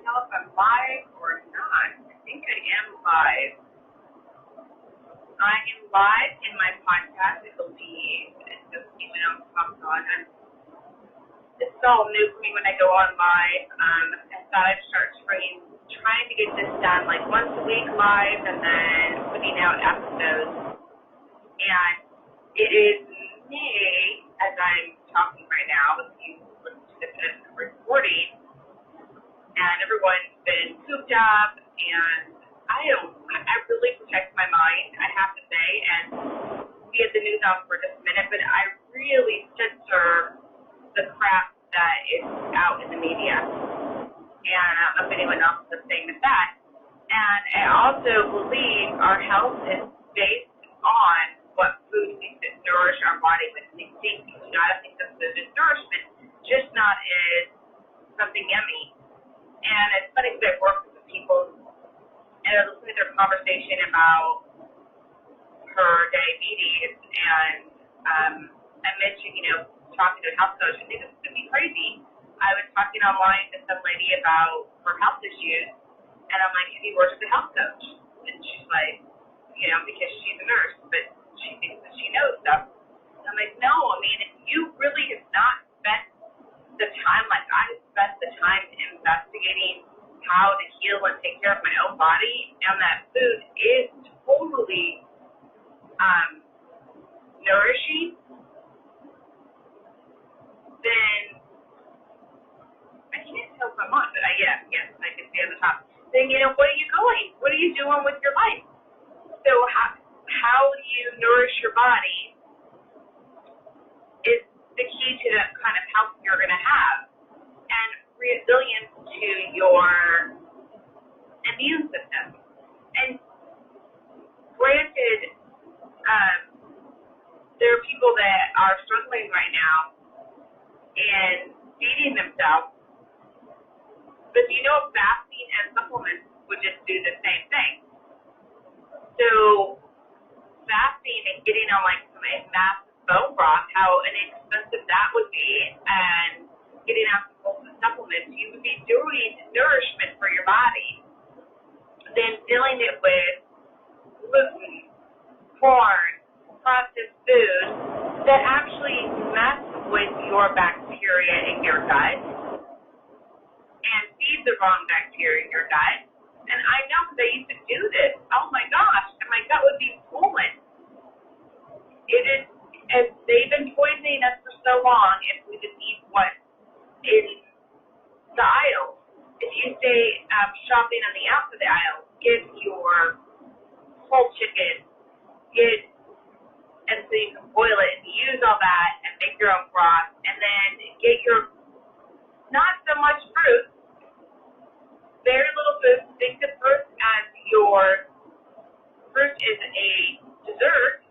tell if I'm live or not. I think I am live. I am live in my podcast, I believe. It just even on popped on. It's all new for me when I go on live. I thought I'd start trying to get this done like once a week live and then putting out episodes. And it is me, as I'm talking right now, if you listen to this recording, and everyone's been cooped up, and I really protect my mind, I have to say, and we had the news on for just a minute, but I really censor the crap that is out in the media, and I don't know if anyone else is the same as that, and I also believe our health is based on what food we should nourish our body with. We think you gotta think of food as nourishment, just not as something yummy. And it's funny because I work with people, and I was listening to their conversation about her diabetes, and I mentioned, talking to a health coach. I think this is going to be crazy. I was talking online to some lady about her health issues, and I'm like, have you worked with a health coach? And she's like, because she's a nurse, but she thinks that she knows stuff. And I'm like, no, if you really have not spent the time like I have spent the time investigating how to heal and take care of my own body, and that food is totally nourishing, then I can't tell if I'm on, but yes, I can see on the top. Then, what are you going? What are you doing with your life? So how you nourish your body is the key to the kind of health you're going to have, and resilience to your immune system. And granted, there are people that are struggling right now and feeding themselves, but fasting and supplements would just do the same thing. So fasting and getting on like some massive bone broth, how inexpensive that would be, and getting on some supplements, you would be doing nourishment for your body, then filling it with gluten, corn, processed food that actually mess with your bacteria in your gut and feed the wrong bacteria in your gut. And I know because I used to do this. Oh my gosh, and my gut would be swollen. It is, as they've been poisoning us for so long, if we just eat what's in the aisle. If you stay shopping on the outside of the aisle, get your whole chicken, and so you can boil it and use all that and make your own broth, and then get your not so much fruit, very little food. Think of fruit as your fruit is a dessert,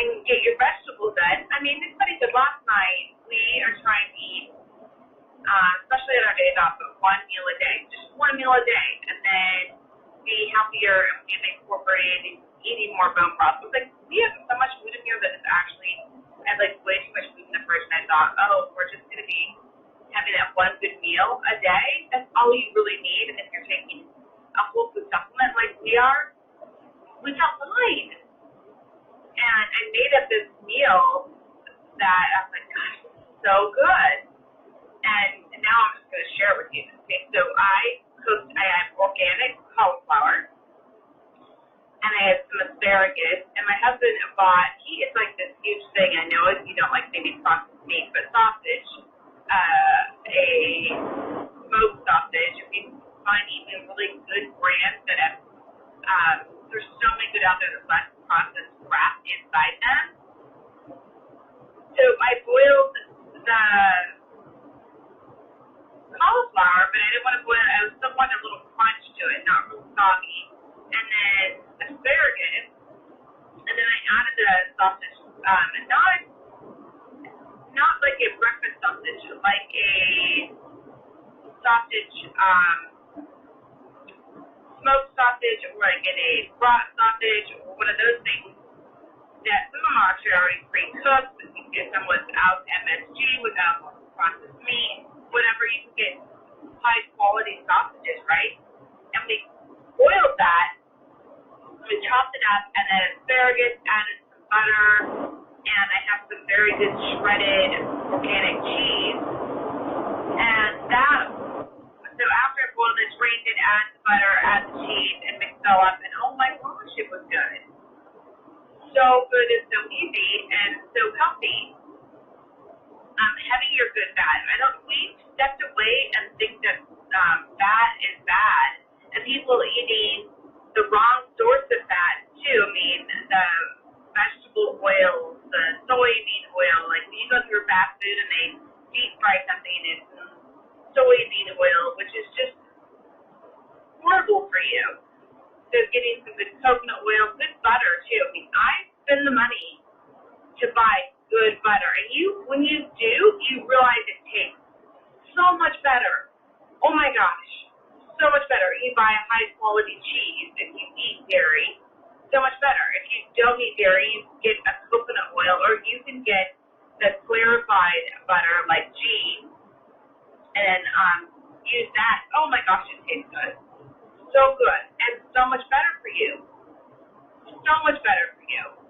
and get your vegetables in. It's funny because last night we are trying to eat, especially on our days off, but one meal a day, just one meal a day, and then be healthier and be incorporated eating more bone broth. It was like, we have so much food in here that it's actually, I had way too much food in the fridge, and I thought, we're just going to be having that one good meal a day. That's all you really need. And if you're taking a whole food supplement like we are, we felt fine. And I made up this meal that I was like, gosh, this is so good. And now I'm just going to share it with you. Okay, so I have organic cauliflower, and I had some asparagus, and my husband he is like this huge thing, I know if you don't like maybe processed meat, but sausage, a smoked sausage. If you find even really good brands that have, there's so many good out there that less processed crap inside them. So I boiled the cauliflower, but I didn't want to boil it. I still wanted a little crunch to it, not real soggy. And then asparagus, and then I added the sausage, not like a breakfast sausage, like a sausage, smoked sausage, or like in a brat sausage, or one of those things that some of them are actually already pre-cooked, but you can get them without MSG, without processed meat, whatever. You can get high quality sausages, right? And we boiled that, we chopped it up, and then asparagus, added some butter, and I have some very good shredded organic cheese. And that, so after I boiled it, drained it, add the butter, add the cheese, and mix it all up, and oh my gosh, it was good. So good and so easy and so healthy. Having your good fat. We stepped away and think that fat is bad, and people eating the wrong source of fat too. I mean, the vegetable oils, the soybean oil. Like when you go through fast food and they deep fry something, it's soybean oil, which is just horrible for you. So getting some good coconut oil, good butter too. I mean, I spend the money to buy good butter, and when you do, you realize it tastes so much better. Oh my gosh, so much better. You buy a high quality cheese if you eat dairy, so much better. If you don't eat dairy, you get a coconut oil, or you can get the clarified butter like ghee, and use that. Oh my gosh, it tastes good, so good, and so much better for you. So much better for you.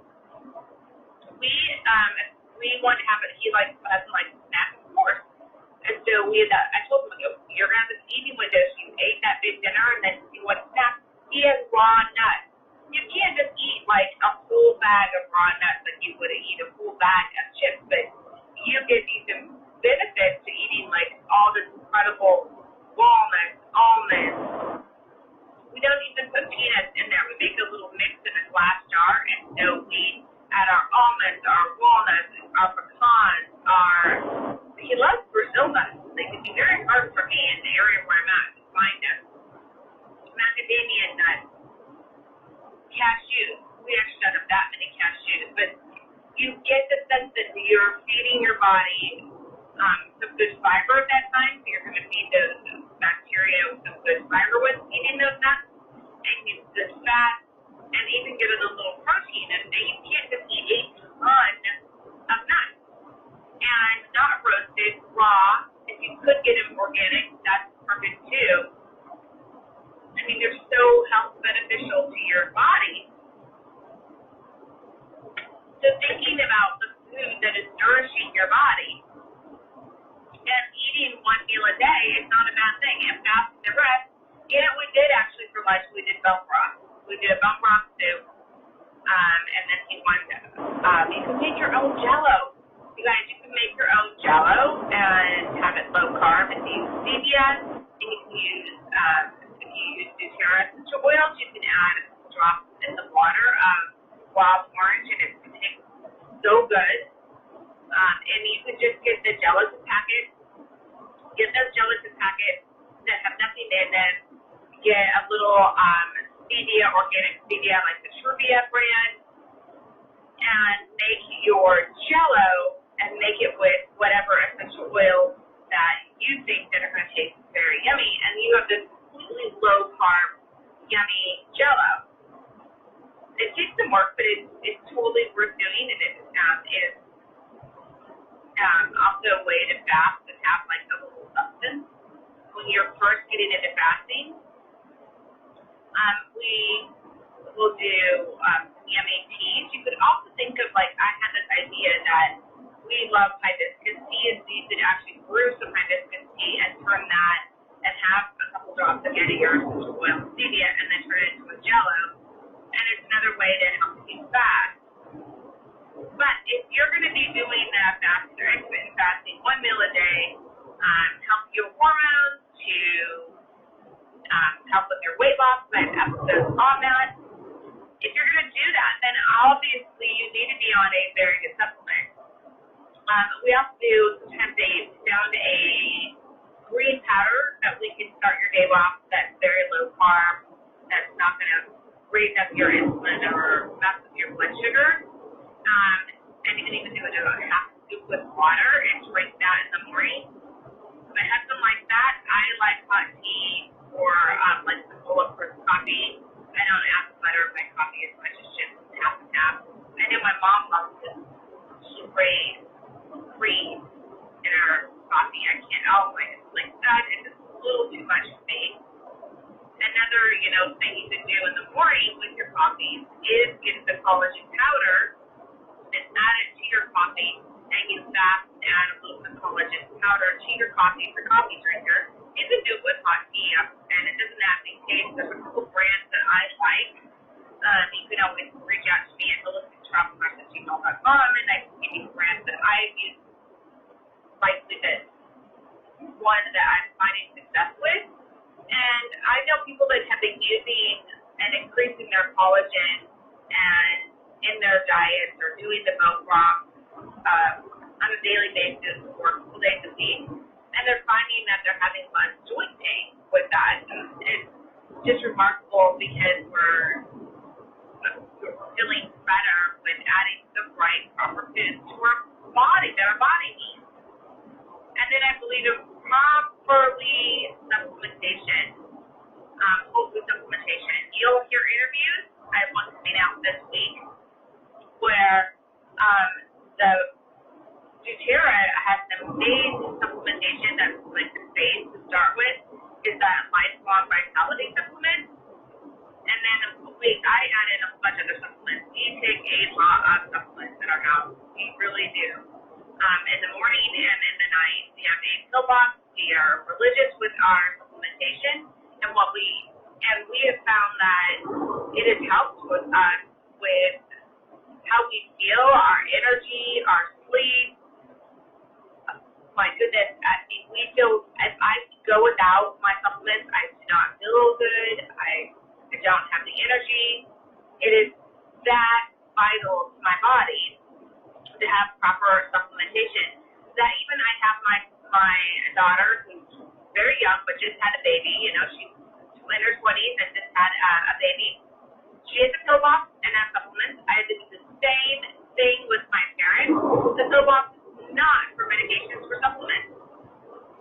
We want to have it. He doesn't like snacks, of course. And so I told him, you're gonna have this eating window. So you ate that big dinner, and then you want snacks. He has raw nuts. You can't just eat like a whole bag of raw nuts like you would eat a full bag of chips. But you get these benefits to eating like all this incredible walnuts, almonds. We don't even put peanuts in there. We make a little mix in a glass jar, and so we add our almonds, our walnuts, our pecans, he loves Brazil nuts. They can be very hard for me in the area where I'm at to find them. Macadamia nuts, cashews. We actually don't have that many cashews, but you get the sense that you're feeding your body some good fiber at that time, so you're going to feed those bacteria with some good fiber with eating those nuts, and you the fat, and even get a little protein. And you can't just eat a ton of nuts. And not roasted, raw. If you could get them organic, that's perfect too. I mean, they're so health beneficial to your body. So thinking about the food that is nourishing your body and eating one meal a day is not a bad thing. And fasting the rest. Yeah, we did actually for lunch. We did bone broth. We did a bone broth soup. And then he wanted you can make your own Jell-O. You guys, you can make your own Jell-O and have it low carb and use stevia. And you can use, if you use doTERRA essential oils, you can add a drop in the water of wild orange, and it tastes so good. And you can just get the gelatin packet. Get those gelatin packets that have nothing in them. Get a little stevia, organic stevia, like the Truvia brand, and make your Jell-O and make it with whatever essential oils that you think that are going to taste very yummy, and you have this completely low carb, yummy Jell-O. It takes some work, but it's totally worth doing, and it is also a way to fast and have like a little substance when you're first getting into fasting. We will do yummy teas. You could also think of I had this idea that we love hibiscus tea, and so you could actually brew some hibiscus tea and turn that and have a couple drops of getting your essential oil stevia and then turn it into a Jell-O. And it's another way to help you fast. But if you're going to be doing that fasting or intermittent fasting, one meal a day, help your hormones to help with your weight loss. I have episodes on that. If you're going to do that, then obviously you need to be on a very good supplement. We also do sometimes found a green powder that we can start your day off that's very low carb, that's not going to raise up your insulin or mess with your blood sugar. And you can even do it in a half scoop with water and drink that in the morning. My husband likes that. I like hot tea or like some bulletproof coffee. I don't add butter in my coffee as much as just half and half. I know my mom loves this. She raised cream in her coffee. I can't. Oh my! Like that. It's just little too much space. Another, thing you can do in the morning with your coffee is get the collagen powder and add it to your coffee, and you fast and add a little bit of collagen powder to your coffee if you're a coffee drinker. You can do it with hot tea, and it doesn't have any taste. There's a couple brands that I like. You can always reach out to me at melissatravelmars@gmail.com, and I can give you brands that I've used, likely that one that I'm finding success with. And I know people that have been using and increasing their collagen and in their diets or doing the milk rock on a daily basis or a couple days a week, and they're finding that they're having less joint pain with that. And it's just remarkable because we're feeling better with adding the right proper foods to our body that our body needs. And then I believe in properly supplementation, whole food supplementation. You'll hear interviews. I have one coming out this week where the doTERRA has some amazing supplementation that's like the base to start with is that lifelong vitality supplement. And then I added a bunch of other supplements. We take a lot of supplements in our house. We really do. In the morning and in the night, we have a pill box. We are religious with our supplementation, and we have found that it has helped with us with how we feel, our energy, our sleep. My goodness, we feel if I go without my supplements, I do not feel good. I don't have the energy. It is that vital to my body to have proper supplementation. That even I have my daughter who's very young but just had a baby. She's in her 20s and just had a baby. She has a pill box and has supplements. I had to do the same thing with my parents. The pill box is not for medications, for supplements.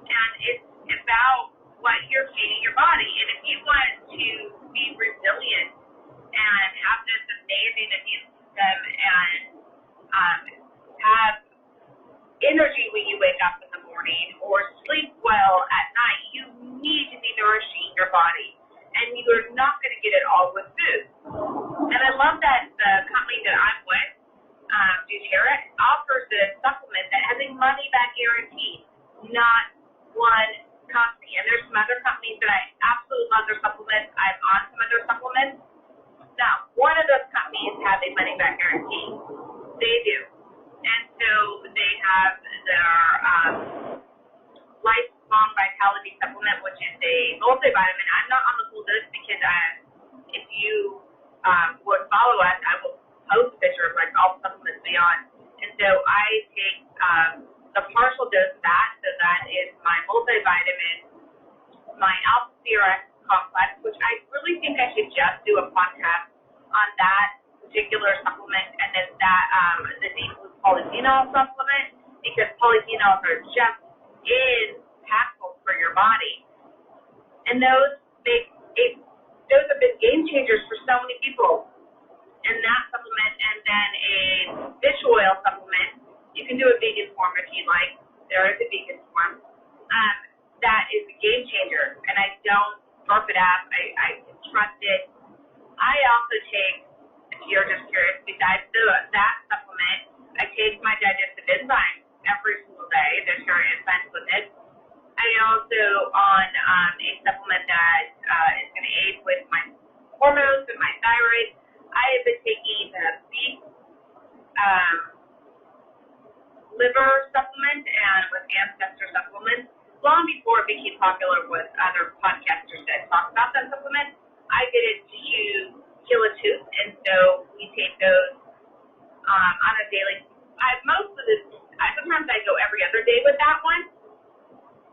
And it's about what you're feeding your body. And if you want to be resilient and have this amazing immune system and have energy when you wake up in the morning or sleep well at night, you need to be nourishing your body. And you are not going to get it all with food. And I love that the company that I'm with, doTERRA, offers a supplement that has a money-back guarantee, not one company. And there's some other companies that I absolutely love their supplements. I'm on some of their supplements. Now, one of those companies have a money-back guarantee. They do. And so they have their lifelong vitality supplement, which is a multivitamin. I'm not on the full dose because if you would follow us, I will post a picture of like all the supplements beyond. And so I take the partial dose of that. So that is my multivitamin, my Alpha CRX complex, which I really think I should just do a podcast on that particular supplement, and then that the deep blue polyphenol supplement, because polyphenols are just impactful for your body, and those have been game changers for so many people. And that supplement, and then a fish oil supplement, you can do a vegan form if you like. There is a vegan form. That is a game changer, and I don't burp it up. I can trust it. I also take, if you're just curious, besides that supplement, I take my digestive enzymes every single day. There's your enzymes with it. I also on a supplement that is going to aid with my hormones and my thyroid. I have been taking the beef liver supplement and with ancestor supplements long before it became popular with other podcasters that talk about that supplement. I did it to kill a tooth, and so we take those on a daily. Sometimes I go every other day with that one.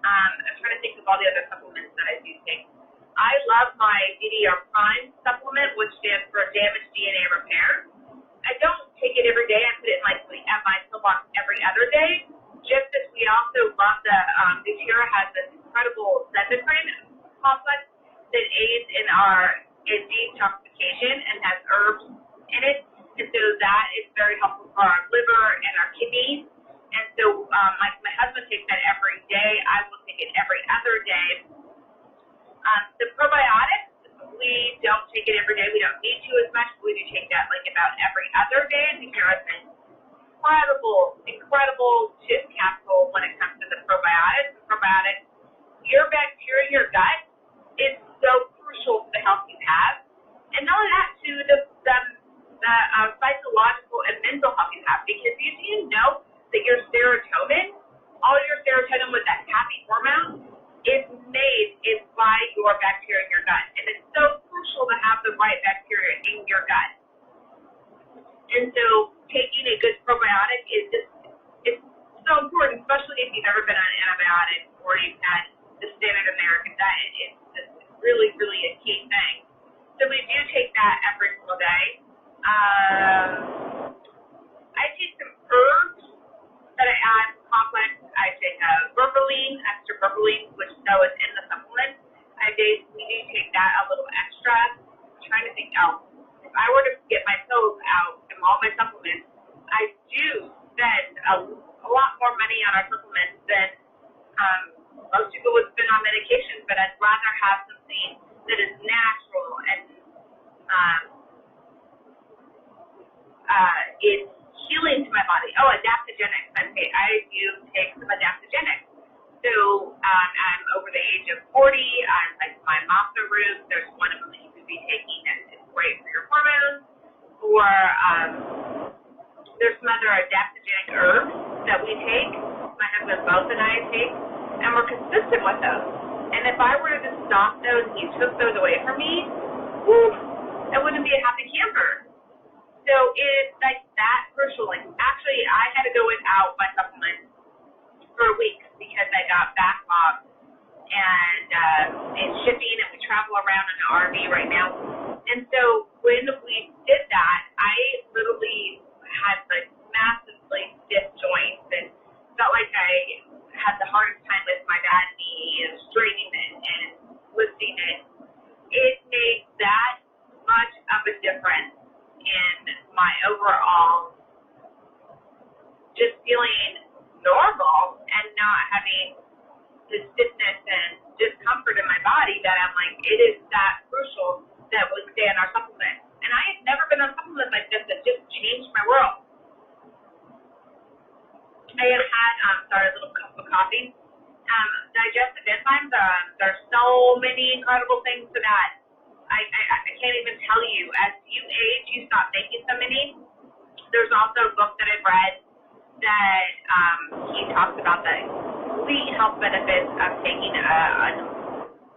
I'm trying to think of all the other supplements that I do take. I love my DDR Prime supplement, which stands for damaged DNA repair. I don't take it every day. I put it in at my pillbox every other day. Just as we also love the doTERRA has this incredible endocrine complex that aids in detoxification and has herbs in it. And so that is very helpful for our liver and our kidneys. And so my husband takes that every day. I will take it every other day. other days, you hear us incredible tip capsule when it comes to the probiotics. Your bacteria in your gut is so crucial to the health you have, and not only that, to the psychological and mental health you have. Because you know that your serotonin, all your serotonin with that happy hormone, is by your bacteria in your gut, and it's so crucial to have the right bacteria in your gut. And so taking a good probiotic is so important, especially if you've ever been on antibiotics or you've had the standard American diet. It's just really, really a key thing. So we do take that every single day. I take some herbs that I add complex. I take extra berberine, which though is in the supplement. We do take that a little extra. I'm trying to think out. If I were to get my pills out and all my supplements, I do spend a lot more money on our supplements than most people would spend on medication, but I'd rather have something that is natural and it's healing to my body. Oh, adaptogenic. I do take some adaptogenic. So I'm over the age of 40. I'm like my matzo root. There's one of them that you could be taking that is great for your hormones. Or there's some other adaptogenic herbs that we take. My husband both and I take, and we're consistent with those. And if I were to just stop those and you took those away from me, I wouldn't be a happy camper. So it's like that crucial. Like actually, I had to go without my supplements for a week because I got backlogged and in shipping, and we travel around in an RV right now. And so when we did that, I literally had like massively stiff joints and felt like I had the hardest time with my bad knee and straightening it and lifting it. It made that much of a difference in my overall just feeling normal and not having the stiffness and discomfort in my body that I'm like, it is that crucial that we stay on our supplements. And I had never been on supplements like this that just changed my world. I have had, a little cup of coffee. Digestive enzymes, there's so many incredible things to that. I can't even tell you. As you age, you stop making so many. There's also a book that I've read that he talks about the complete health benefits of taking a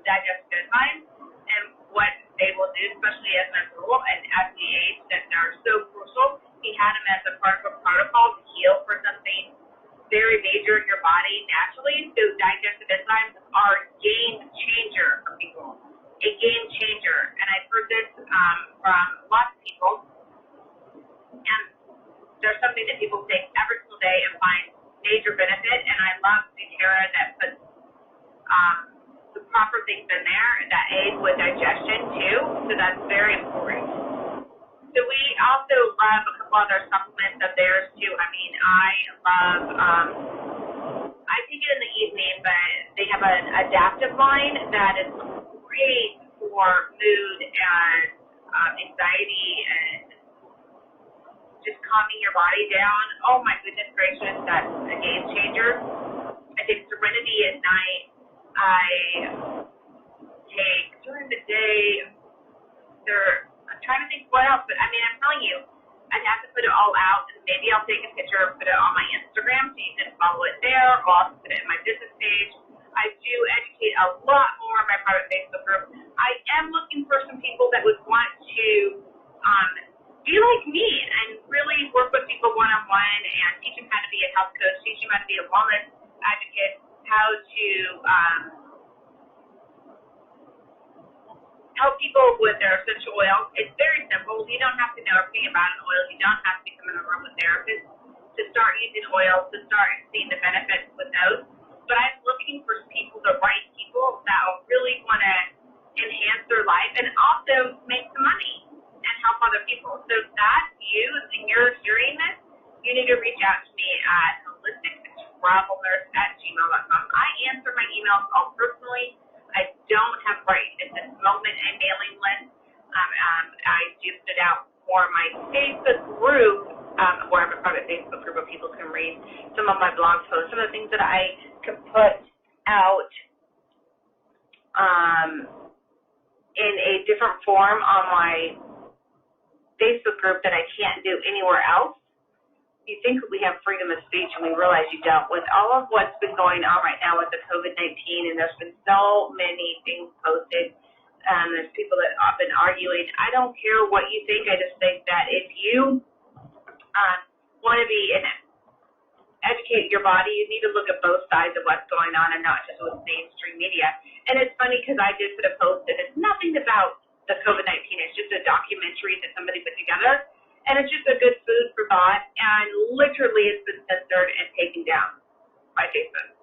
digestive enzyme and what they will do, especially as an adult and as we age, that they're so crucial. He had them as a part of a protocol to heal for something very major in your body naturally. So digestive enzymes are a game changer for people. A game changer. And I've heard this from lots of people. And there's something that people take every single day and find major benefit. And I love Zutera that puts the proper things in there that aid with digestion too. So that's very important. So we also love a couple other supplements of theirs too. I mean, I take it in the evening, but they have an adaptive line that is great for mood and anxiety and just calming your body down. Oh my goodness gracious, that's a game changer. I take Serenity at night. I take during the day. I'm trying to think what else, but I mean, I'm telling you, I'd have to put it all out, and maybe I'll take a picture and put it on my Instagram so you can follow it there, or I'll put it in my business page. I do educate a lot more on my private Facebook group. I am looking for some people that would want to be like me and really work with people one-on-one and teach them how to be a health coach, teach them how to be a wellness advocate, how to help people with their essential oils. It's very simple. You don't have to know everything about an oil. You don't have to become an aromatherapist to start using oils, to start seeing the benefits with those. But I'm looking for people, the right people that will really want to enhance their life and also make some money and help other people. So if that's you and you're hearing this, you need to reach out to me at holistictravelnurse@gmail.com. I answer my emails all personally. I don't have right at this moment a mailing list. I just put out for my Facebook group, where I have a private Facebook group where people can read some of my blog posts, some of the things that I can put out in a different form on my Facebook group that I can't do anywhere else. You think we have freedom of speech, and we realize you don't. With all of what's been going on right now with the COVID-19, and there's been so many things posted, there's people that have been arguing. I don't care what you think. I just think that if you want to be and educate your body, you need to look at both sides of what's going on and not just with mainstream media. And it's funny because I did put a post that it's nothing about the COVID-19. It's just a documentary that somebody put together. And it's just a good food for thought, and literally it's been censored and taken down by Facebook.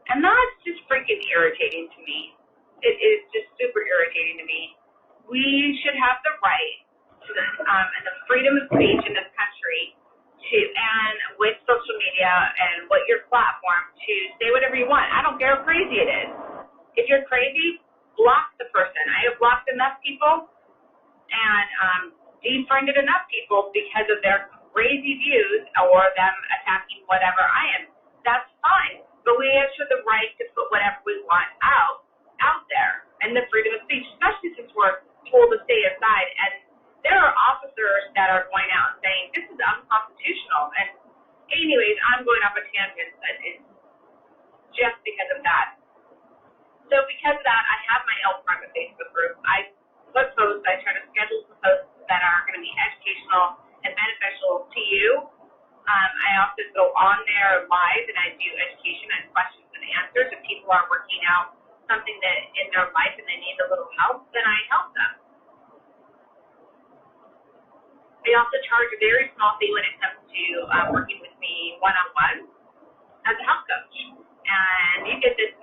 And that's just freaking irritating to me. It is just super irritating to me. We should have the right to and the freedom of speech in this country and with social media and what your platform to say whatever you want. I don't care how crazy it is. If you're crazy, block the person. I have blocked enough people and defriended enough people because of their crazy views or them attacking whatever I am. That's fine. But we have the right to put whatever we want out there, and the freedom of speech, especially since we're told to stay aside. And there are officers that are going out and saying this is unconstitutional. And anyways, I'm going off a tangent, but it's just because of that. So because of that, I have my private Facebook group. I put posts. I try to schedule some posts that are going to be educational and beneficial to you. I also go on there live and I do education and questions and answers. If people are working out something that in their life and they need a little help, then I help them. I also charge a very small fee when it comes to working with me one-on-one as a health coach. And you get this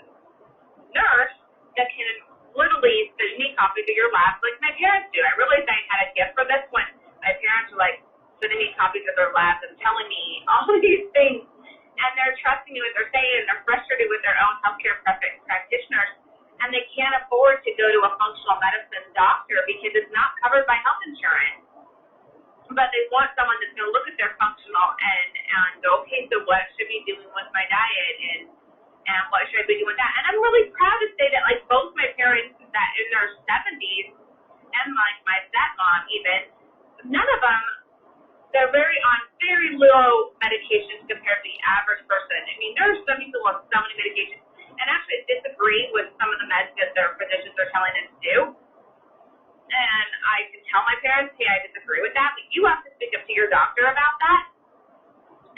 nurse that can literally send me copies of your labs like my parents do. I realized I had a gift for this when my parents were like sending me copies of their labs and telling me all these things, and they're trusting me what they're saying, and they're frustrated with their own healthcare practitioners, and they can't afford to go to a functional medicine doctor because it's not covered by health insurance. But they want someone that's going to look at their functional and go, okay, so what should I be doing with my diet and what should I be doing with that? And I'm really proud to say that, like, both my parents that in their 70s and, like, my stepmom even, none of them, they're on very low medications compared to the average person. I mean, there are some people on so many medications, and actually disagree with some of the meds that their physicians are telling them to do. And I can tell my parents, hey, I disagree with that, but you have to speak up to your doctor about that.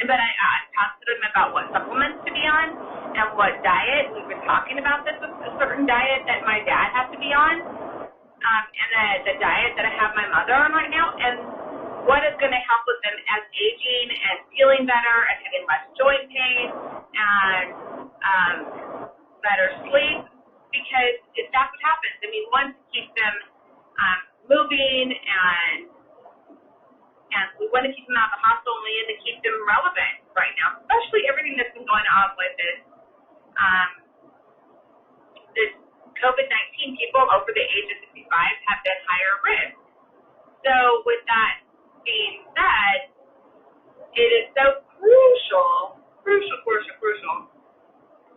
But I talked to them about what supplements to be on and what diet. We've been talking about this with a certain diet that my dad has to be on, and the diet that I have my mother on right now, and what is going to help with them as aging and feeling better and having less joint pain and better sleep, because that's what happens. I mean, one, to keep them moving, and we want to keep them out of the hospital, and we need to keep them relevant right now, especially everything that's been going on with this COVID-19. People over the age of 65 have been higher risk. So with that being said, it is so crucial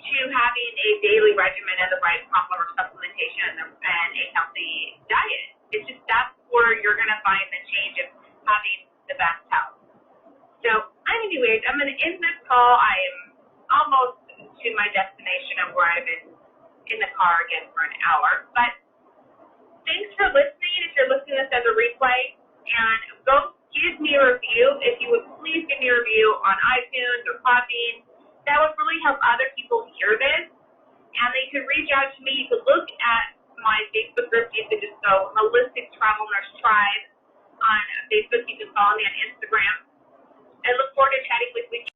to having a daily regimen and the right proper supplementation and a healthy diet. It's just that's where you're going to find the change of having the best health. So anyways, I'm going to end this call. I am almost to my destination of where I've been in the car again for an hour. But thanks for listening. If you're listening to this as a replay, and go give me a review. If you would please give me a review on iTunes or Podbean, that would really help other people hear this. And they could reach out to me. You could look at my Facebook group. You could just go Holistic Travel Nurse Tribe on Facebook. You can follow me on Instagram. I look forward to chatting with you.